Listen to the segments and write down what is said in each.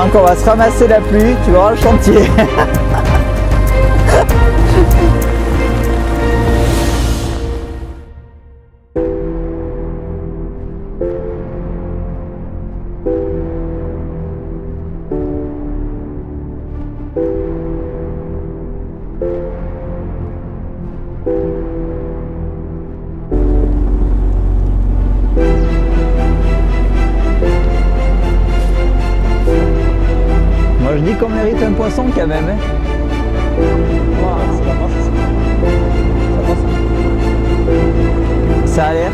Pendant qu'on va se ramasser la pluie, tu verras le chantier. Moi je dis qu'on mérite un poisson quand même. Hein. C'est la marche, ça passe. Ça a l'air.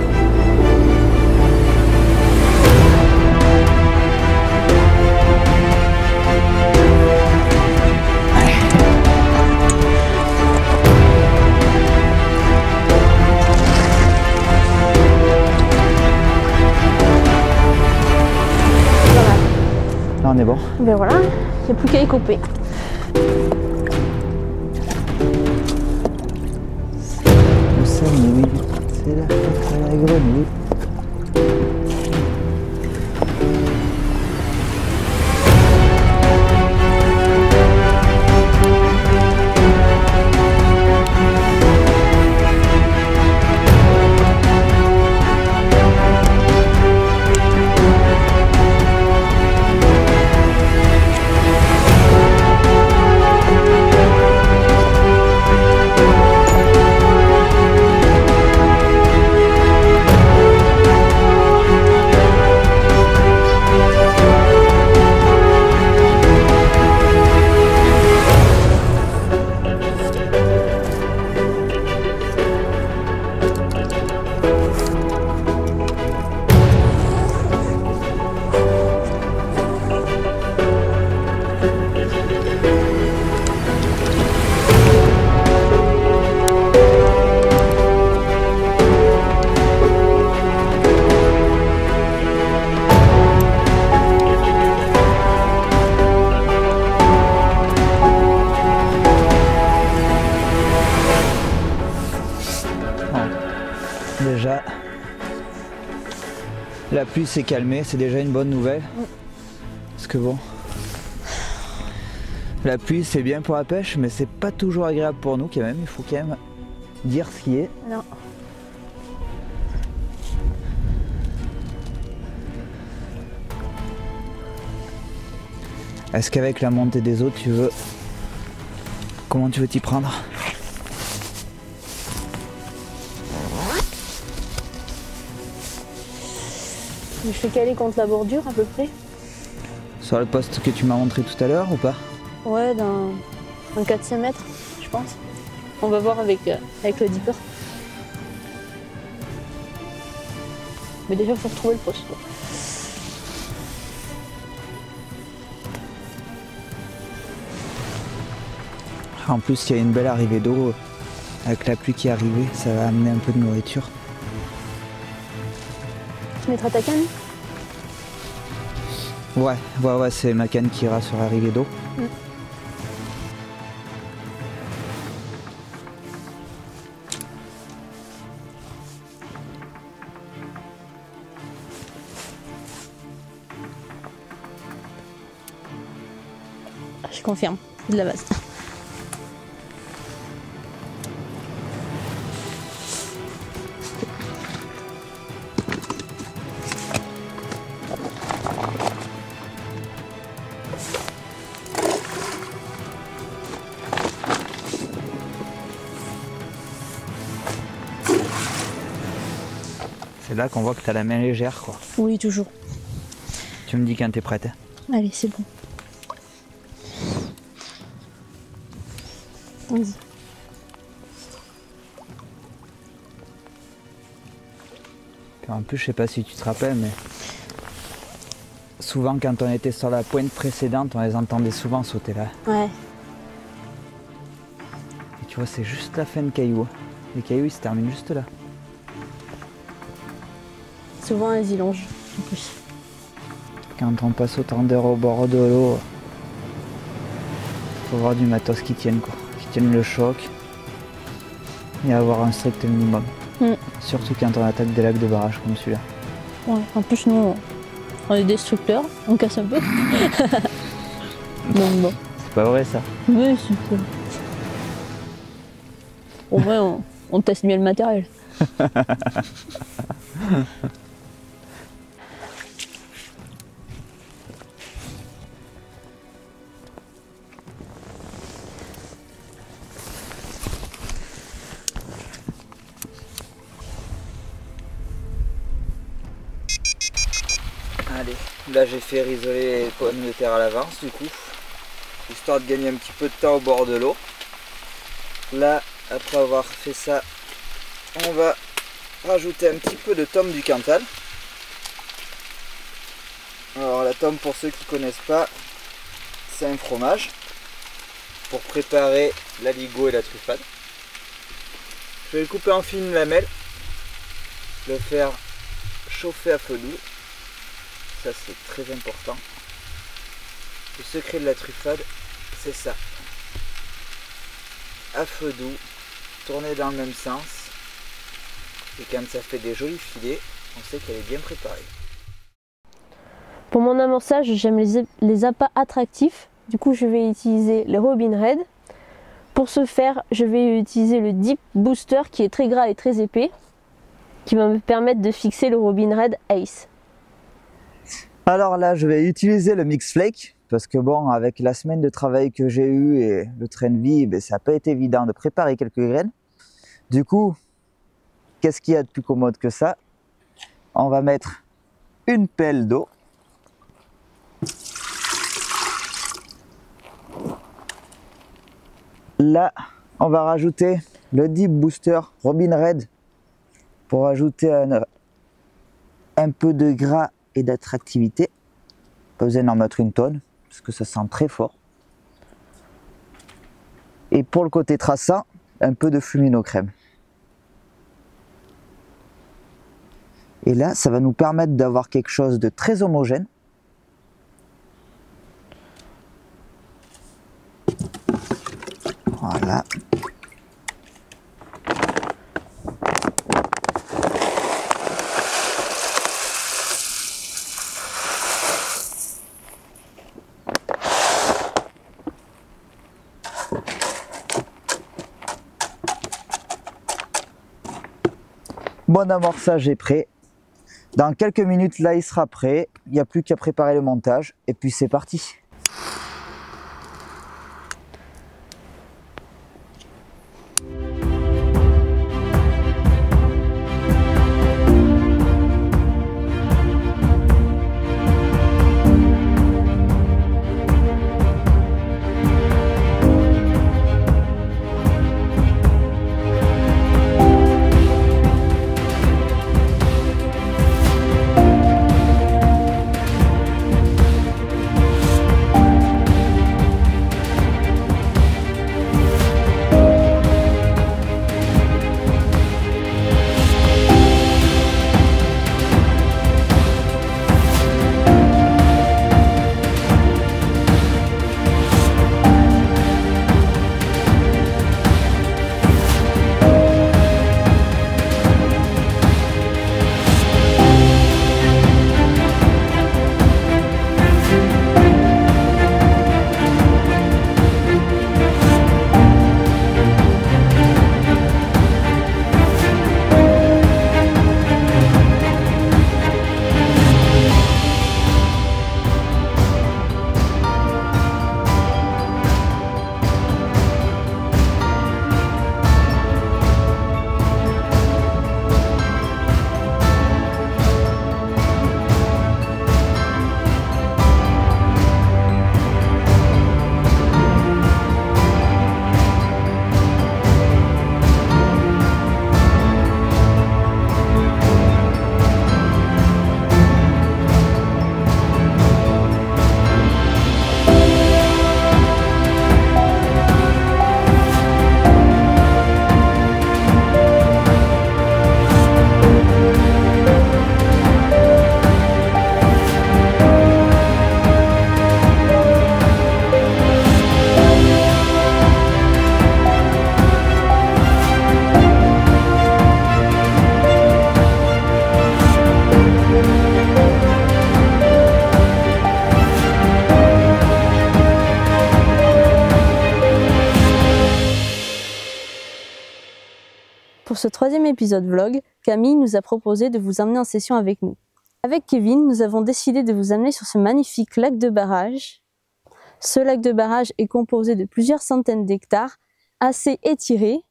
Là on est bon. Ben voilà, il n'y a plus qu'à y couper. Nous sommes oui, c'est la fête à la grenouille. Déjà, la pluie s'est calmée, c'est déjà une bonne nouvelle. Parce que bon, la pluie c'est bien pour la pêche, mais c'est pas toujours agréable pour nous quand même. Il faut quand même dire ce qui est. Non. Est-ce qu'avec la montée des eaux, comment tu veux t'y prendre? Je fais caler contre la bordure à peu près. Sur le poste que tu m'as montré tout à l'heure ou pas? Ouais, d'un 400 mètres, je pense. On va voir avec le dipper. Mais déjà, il faut retrouver le poste. Quoi. En plus, il y a une belle arrivée d'eau. Avec la pluie qui est arrivée, ça va amener un peu de nourriture. Tu mettras ta canne? Ouais, c'est ma canne qui ira sur l'arrivée d'eau. Je confirme, c'est de la base. C'est là qu'on voit que tu as la main légère, quoi. Oui, toujours. Tu me dis quand t'es prête. Allez, c'est bon. Vas-y. En plus, je sais pas si tu te rappelles, mais souvent quand on était sur la pointe précédente, on les entendait souvent sauter là. Ouais. Et tu vois, c'est juste la fin de cailloux. Les cailloux, ils se terminent juste là. Souvent, elles y longent, en plus. Quand on passe au tendeur au bord de l'eau, faut avoir du matos qui tienne, quoi. Qui tienne le choc et avoir un strict minimum. Surtout quand on attaque des lacs de barrage comme celui-là. Ouais, en plus, nous, on est destructeurs, on casse un peu. Donc bon. C'est pas vrai ça. Oui, c'est... Au moins, on teste mieux le matériel. Allez, là j'ai fait risoler les pommes de terre à l'avance du coup, histoire de gagner un petit peu de temps au bord de l'eau. Là, après avoir fait ça, on va rajouter un petit peu de tome du Cantal. Alors la tome, pour ceux qui ne connaissent pas, c'est un fromage pour préparer l'aligot et la truffade. Je vais le couper en fines lamelles, le faire chauffer à feu doux. Ça c'est très important. Le secret de la truffade, c'est ça. À feu doux, tourner dans le même sens. Et quand ça fait des jolis filets, on sait qu'elle est bien préparée. Pour mon amorçage, j'aime les appâts attractifs. Du coup, je vais utiliser les Robin Red. Pour ce faire, je vais utiliser le Deep Booster qui est très gras et très épais, qui va me permettre de fixer le Robin Red Ace. Alors là, je vais utiliser le Mix Flake parce que bon, avec la semaine de travail que j'ai eu et le train de vie, ça n'a pas été évident de préparer quelques graines. Du coup, qu'est-ce qu'il y a de plus commode que ça? On va mettre une pelle d'eau. Là, on va rajouter le Deep Booster Robin Red pour ajouter un peu de gras et d'attractivité. Pas besoin d'en mettre une tonne parce que ça sent très fort. Et pour le côté traçant, un peu de Fumino-crème. Et là, ça va nous permettre d'avoir quelque chose de très homogène. Voilà. Mon amorçage est prêt. Dans quelques minutes, là, il sera prêt. Il n'y a plus qu'à préparer le montage. Et puis, c'est parti. ce troisième épisode vlog, Camille nous a proposé de vous emmener en session avec nous. Avec Kevin, nous avons décidé de vous amener sur ce magnifique lac de barrage. Ce lac de barrage est composé de plusieurs centaines d'hectares, assez étiré.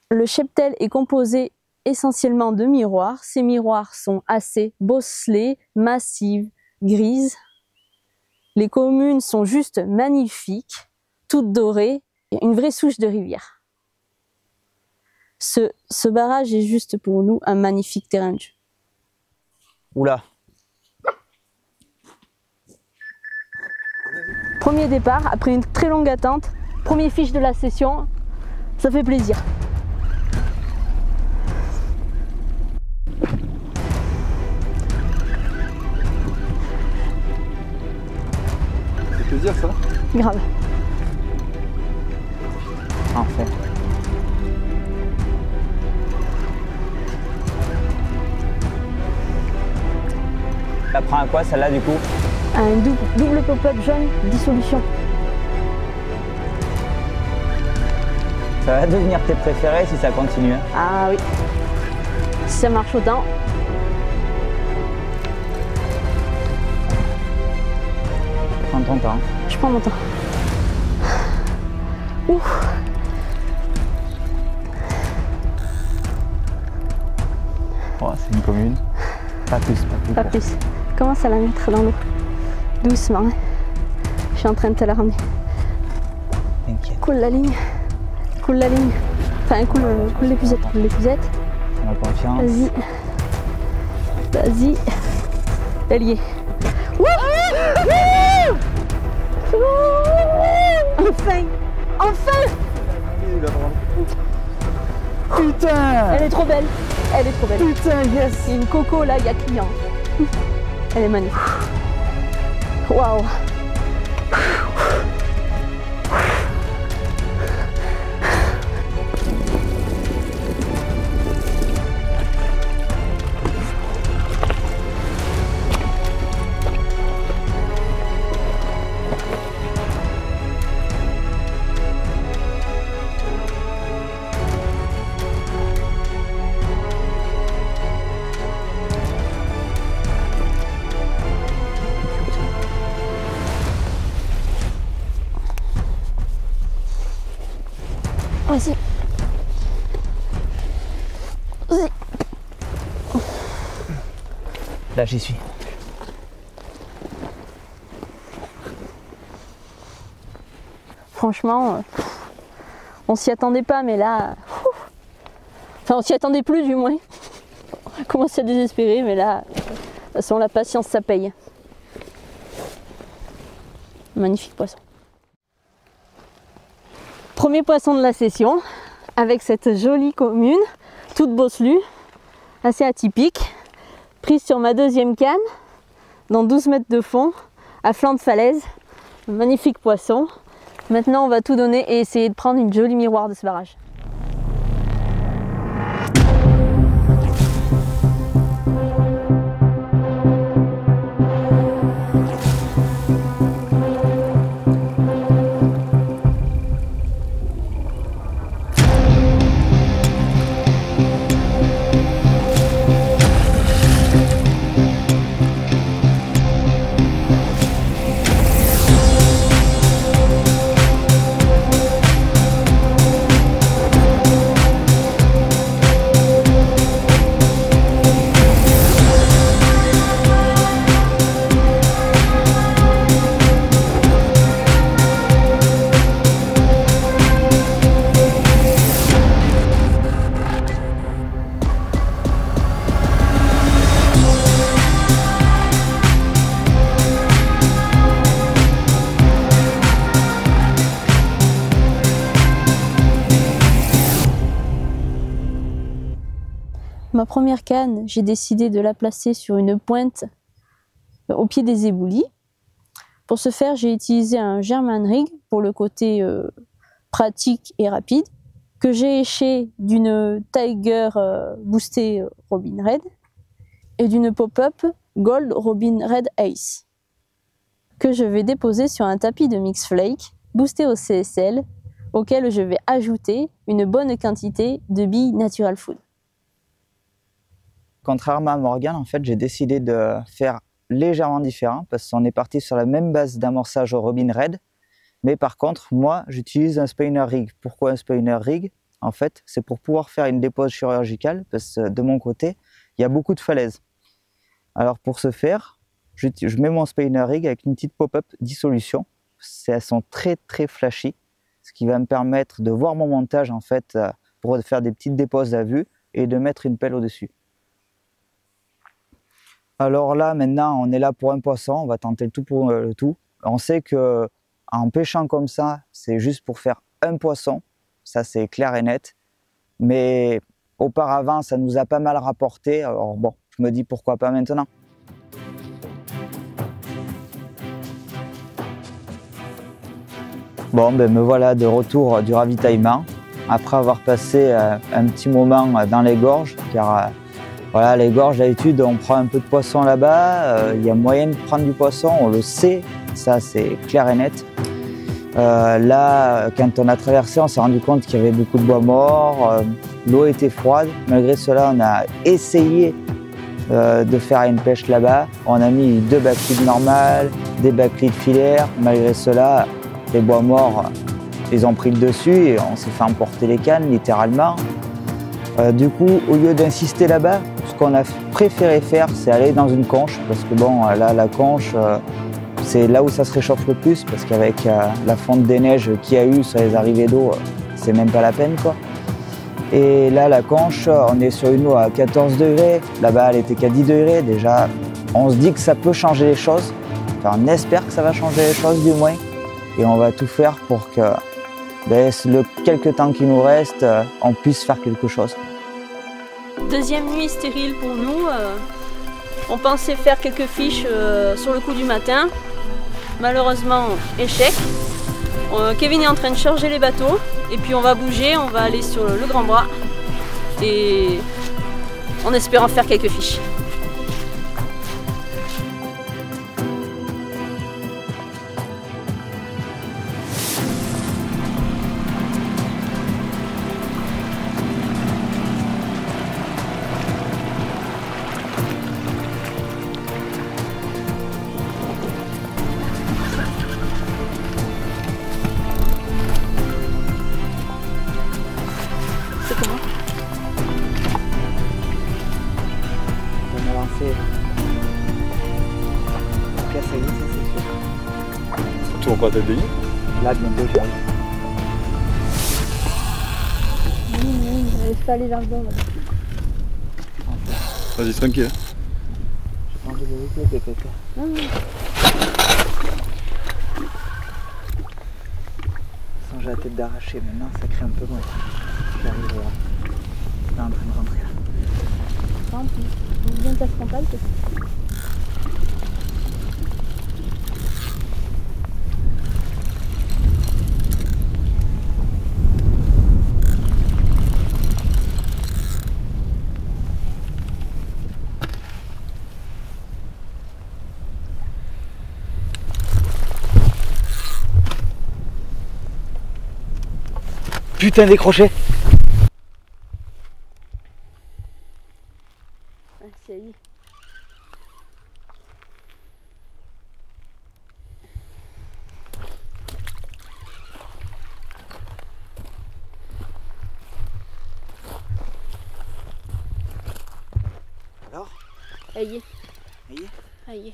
Le cheptel est composé essentiellement de miroirs. Ces miroirs sont assez bosselés, massives, grises. Les communes sont juste magnifiques, toutes dorées, une vraie souche de rivière. Ce barrage est juste pour nous un magnifique terrain de jeu. Oula. Premier départ, après une très longue attente, premier fiche de la session, ça fait plaisir. C'est plaisir ça? Grave. Enfin. Ça prend à quoi celle-là du coup? Un double pop-up jaune, dissolution. Ça va devenir tes préférés si ça continue. Ah oui. Si ça marche autant. Prends ton temps. Je prends mon temps. Ouf. Oh, c'est une commune. Pas plus, pas plus. Pas plus. Commence à la mettre dans l'eau. Doucement. Hein. Je suis en train de te la ramener. T'inquiète. Coule la ligne. Coule la ligne. Enfin, coule l'épuisette. Coule l'épuisette. On a confiance. Vas-y. Vas-y. Elle y est. Enfin. Enfin. Putain! Elle est trop belle. Elle est trop belle. Putain, yes! Il y a une coco là, il y a client. Elle est magnifique. Waouh! Vas-y. Vas-y. Là, j'y suis. Franchement, on s'y attendait pas, mais là... Enfin, on s'y attendait plus du moins. On commence à désespérer, mais là, de toute façon, la patience, ça paye. Magnifique poisson. Premier poisson de la session, avec cette jolie commune, toute bosselue, assez atypique, prise sur ma deuxième canne, dans 12 mètres de fond, à flanc de falaise. Magnifique poisson. Maintenant, on va tout donner et essayer de prendre une jolie miroir de ce barrage. Ma première canne, j'ai décidé de la placer sur une pointe au pied des éboulis. Pour ce faire, j'ai utilisé un German rig pour le côté pratique et rapide, que j'ai éché d'une Tiger boostée Robin Red et d'une pop-up Gold Robin Red Ace, que je vais déposer sur un tapis de mix flake boosté au CSL auquel je vais ajouter une bonne quantité de billes Natural Food. Contrairement à Morgane, en fait, j'ai décidé de faire légèrement différent parce qu'on est parti sur la même base d'amorçage au Robin Red. Mais par contre, moi, j'utilise un spinner rig. Pourquoi un spinner rig? En fait, c'est pour pouvoir faire une dépose chirurgicale parce que de mon côté, il y a beaucoup de falaises. Alors pour ce faire, je mets mon spinner rig avec une petite pop-up dissolution. Elles sont très très flashy, ce qui va me permettre de voir mon montage en fait pour faire des petites déposes à vue et de mettre une pelle au-dessus. Alors là, maintenant, on est là pour un poisson, on va tenter le tout pour le tout. On sait que en pêchant comme ça, c'est juste pour faire un poisson, ça c'est clair et net. Mais auparavant, ça nous a pas mal rapporté, alors bon, je me dis pourquoi pas maintenant. Bon, ben me voilà de retour du ravitaillement, après avoir passé un petit moment dans les gorges, car voilà, les gorges, d'habitude, on prend un peu de poisson là-bas, il y a moyen de prendre du poisson, on le sait, ça c'est clair et net. Là, quand on a traversé, on s'est rendu compte qu'il y avait beaucoup de bois morts, l'eau était froide. Malgré cela, on a essayé de faire une pêche là-bas. On a mis 2 backlids normales, des backlids filaires. Malgré cela, les bois morts, ils ont pris le dessus et on s'est fait emporter les cannes, littéralement. Du coup, au lieu d'insister là-bas, ce qu'on a préféré faire, c'est aller dans une conche, parce que bon, là, la conche, c'est là où ça se réchauffe le plus, parce qu'avec la fonte des neiges qu'il y a eu sur les arrivées d'eau, c'est même pas la peine, quoi. Et là, la conche, on est sur une eau à 14 degrés, là-bas, elle était qu'à 10 degrés. Déjà, on se dit que ça peut changer les choses, enfin, on espère que ça va changer les choses, du moins, et on va tout faire pour que le quelques temps qui nous reste, on puisse faire quelque chose. Deuxième nuit stérile pour nous. On pensait faire quelques fiches sur le coup du matin. Malheureusement, échec. Kevin est en train de charger les bateaux. Et puis on va bouger, on va aller sur le Grand Bras. Et en espérant faire quelques fiches. Tu vas pas t'aider? Là, bientôt, j'arrive. Je laisse pas aller vers le bord. Vas-y, tranquille. J'ai changé de véhicule, quelqu'un. Sans j'ai la tête d'arracher, maintenant ça crée un peu moins. J'arrive là, en train de rentrer là. Par exemple, bien ta frontale, peut-être. Putain, décroché! Ah, ça y est. Alors? Aïe. Aïe. Aïe.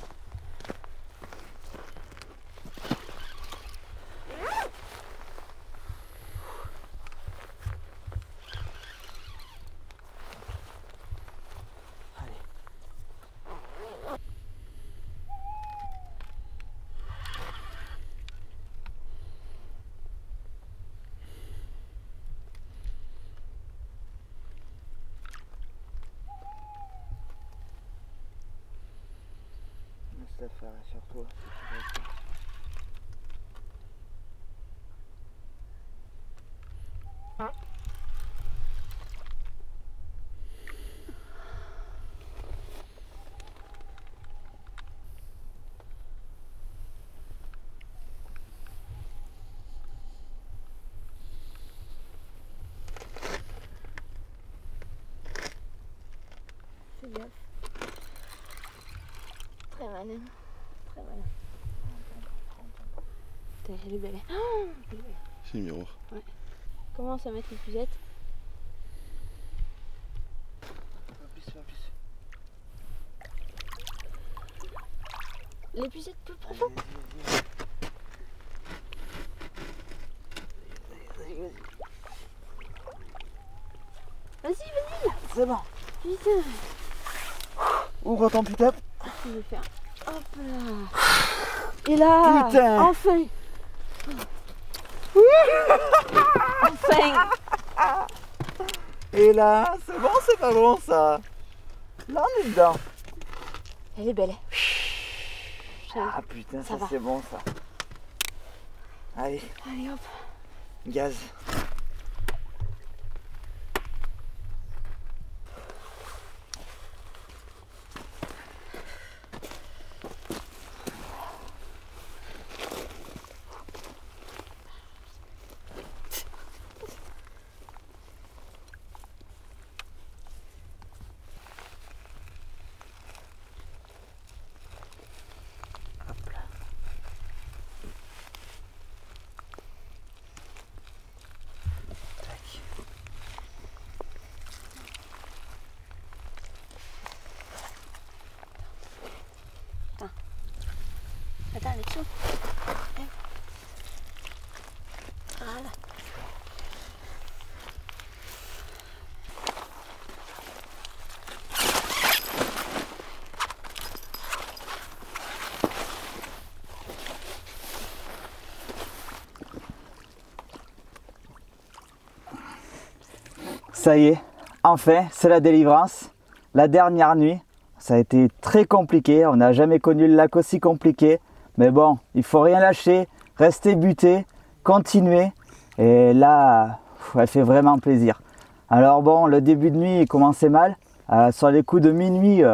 Laisse la faire sur toi. Fais gaffe. Très malin. Très malin. Putain, elle est belle. Oh, elle est belle. C'est le miroir. Ouais. Commence à mettre l'épuisette. L'épuisette plus profond. Vas-y, vas-y. C'est bon. Putain. Ouvre ton putain. Je vais faire. Hop là. Et là. Putain. Enfin. Enfin. Et là, c'est bon, c'est pas bon ça. Là on est dedans. Elle est belle. Ah putain, Ça ça va. c'est bon ça. Allez, Allez hop. gaz. Attends, elle est dessous. Voilà. Ça y est, enfin, c'est la délivrance. La dernière nuit, ça a été très compliqué. On n'a jamais connu le lac aussi compliqué. Mais bon, il faut rien lâcher, rester buté, continuer. Et là, elle fait vraiment plaisir. Alors bon, le début de nuit, il commençait mal. Sur les coups de minuit,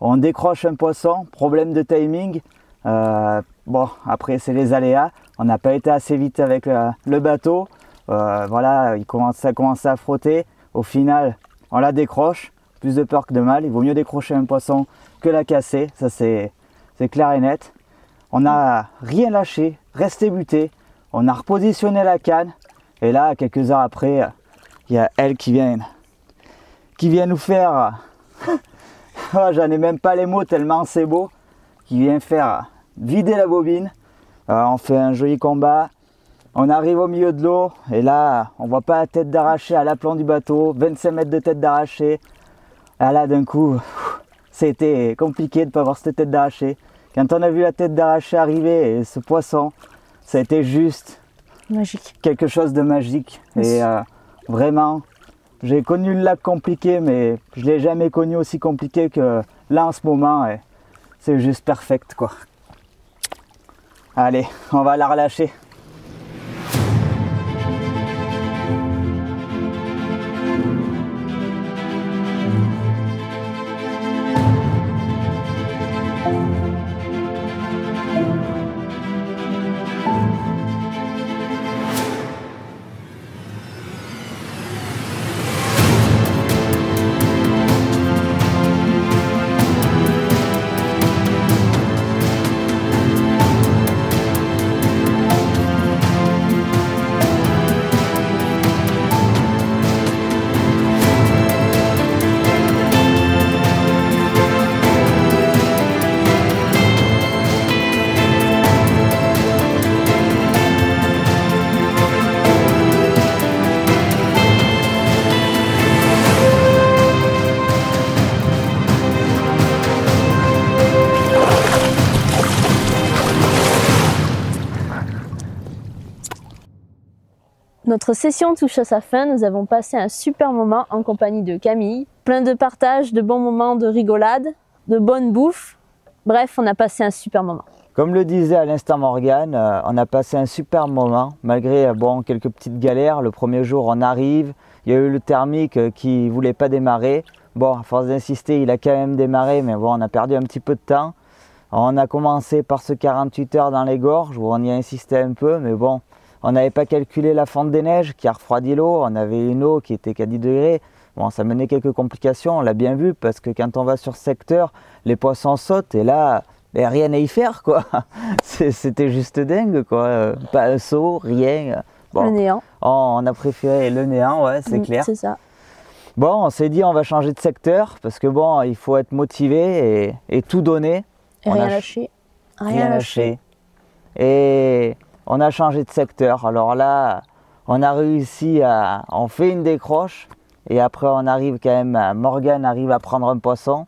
on décroche un poisson, problème de timing. Bon, après, c'est les aléas. On n'a pas été assez vite avec le bateau. Voilà, ça a commencé à frotter. Au final, on la décroche. Plus de peur que de mal. Il vaut mieux décrocher un poisson que la casser. Ça, c'est clair et net. On n'a rien lâché, resté buté. On a repositionné la canne. Et là, quelques heures après, il y a elle qui vient nous faire... Oh, j'en ai même pas les mots tellement c'est beau. Qui vient faire vider la bobine. On fait un joli combat. On arrive au milieu de l'eau. Et là, on voit pas la tête d'arraché à l'aplomb du bateau. 25 mètres de tête d'arraché. Et là, d'un coup, c'était compliqué de ne pas voir cette tête d'arraché. Quand on a vu la tête d'arraché arriver et ce poisson, ça a été juste Magique. quelque chose de magique. Et vraiment, j'ai connu le lac compliqué, mais je ne l'ai jamais connu aussi compliqué que là en ce moment. Et c'est juste perfect, quoi. Allez, on va la relâcher. Notre session touche à sa fin, nous avons passé un super moment en compagnie de Camille. Plein de partage, de bons moments, de rigolade, de bonne bouffe. Bref, on a passé un super moment. Comme le disait à l'instant Morgane, on a passé un super moment, malgré bon, quelques petites galères. Le premier jour, on arrive, il y a eu le thermique qui ne voulait pas démarrer. Bon, à force d'insister, il a quand même démarré, mais bon, on a perdu un petit peu de temps. On a commencé par ce 48 heures dans les gorges, où on y a insisté un peu, mais bon, on n'avait pas calculé la fonte des neiges qui a refroidi l'eau. On avait une eau qui était qu'à 10 degrés. Bon, ça menait quelques complications, on l'a bien vu, parce que quand on va sur secteur, les poissons sautent et là, ben, rien à y faire, quoi. C'était juste dingue, quoi. Pas un saut, rien. Bon, Le néant. on a préféré le néant, ouais, c'est clair. C'est ça. Bon, on s'est dit on va changer de secteur, parce que bon, il faut être motivé et tout donner. Et On rien a lâché. Rien lâché. Et on a changé de secteur. Alors là, on a réussi à... On fait une décroche. Et après, on arrive quand même... Morgane arrive à prendre un poisson.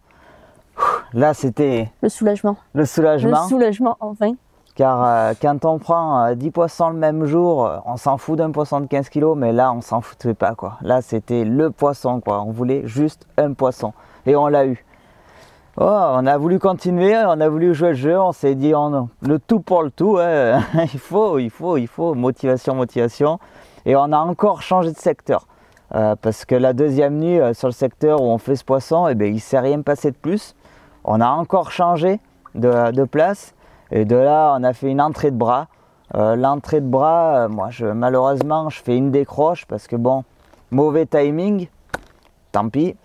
Là, c'était Le soulagement. le soulagement. Le soulagement, enfin. Car quand on prend 10 poissons le même jour, on s'en fout d'un poisson de 15 kg. Mais là, on s'en foutait pas, quoi. Là, c'était le poisson, quoi. On voulait juste un poisson. Et on l'a eu. Oh, on a voulu continuer, on a voulu jouer le jeu, on s'est dit le tout pour le tout, hein. il faut, motivation. Et on a encore changé de secteur. Parce que la deuxième nuit, sur le secteur où on fait ce poisson, eh bien, il ne s'est rien passé de plus. On a encore changé de place. Et de là, on a fait une entrée de bras. L'entrée de bras, moi, malheureusement, je fais une décroche parce que bon, mauvais timing, tant pis.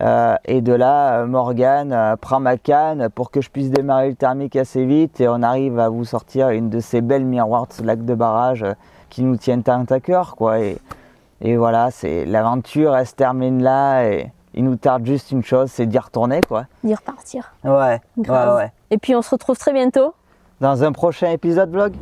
Et de là, Morgane prend ma canne pour que je puisse démarrer le thermique assez vite et on arrive à vous sortir une de ces belles miroirs de lac de barrage qui nous tiennent tant à cœur, quoi. Et voilà, l'aventure, elle se termine là et il nous tarde juste une chose, c'est d'y retourner, quoi. D'y repartir. Ouais, Grave. ouais. Et puis on se retrouve très bientôt. Dans un prochain épisode vlog.